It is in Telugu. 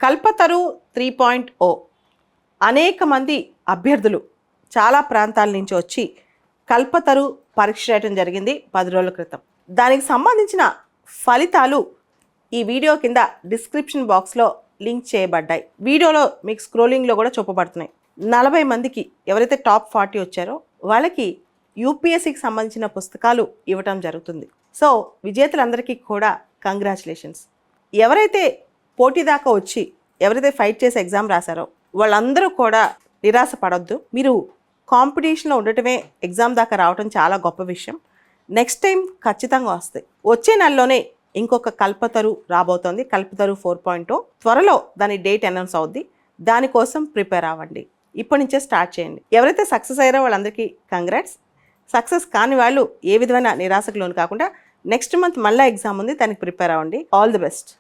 కల్పతరు 3.0 అనేక మంది అభ్యర్థులు చాలా ప్రాంతాల నుంచి వచ్చి కల్పతరు పరీక్ష చేయడం జరిగింది 10 రోజుల క్రితం. దానికి సంబంధించిన ఫలితాలు ఈ వీడియో కింద డిస్క్రిప్షన్ బాక్స్లో లింక్ చేయబడ్డాయి. వీడియోలో మీకు స్క్రోలింగ్లో కూడా చూపబడుతున్నాయి. 40 మందికి ఎవరైతే టాప్ 40 వచ్చారో వాళ్ళకి యూపీఎస్సీకి సంబంధించిన పుస్తకాలు ఇవ్వటం జరుగుతుంది. సో విజేతలందరికీ కూడా కంగ్రాచులేషన్స్. ఎవరైతే పోటీ దాకా వచ్చి ఎవరైతే ఫైట్ చేసి ఎగ్జామ్ రాశారో వాళ్ళందరూ కూడా నిరాశ పడొద్దు. మీరు కాంపిటీషన్లో ఉండటమే ఎగ్జామ్ దాకా రావటం చాలా గొప్ప విషయం. నెక్స్ట్ టైం ఖచ్చితంగా వస్తాయి. వచ్చే నెలలోనే ఇంకొక కల్పతరు రాబోతోంది, కల్పతరు 4.0. త్వరలో దాని డేట్ అనౌన్స్ అవుద్ది. దానికోసం ప్రిపేర్ అవ్వండి. ఇప్పటి నుంచే స్టార్ట్ చేయండి. ఎవరైతే సక్సెస్ అయ్యారో వాళ్ళందరికీ కంగ్రాట్స్. సక్సెస్ కాని వాళ్ళు ఏ విధమైన నిరాశకు లోను కాకుండా నెక్స్ట్ మంత్ మళ్ళీ ఎగ్జామ్ ఉంది, దానికి ప్రిపేర్ అవ్వండి. All the best.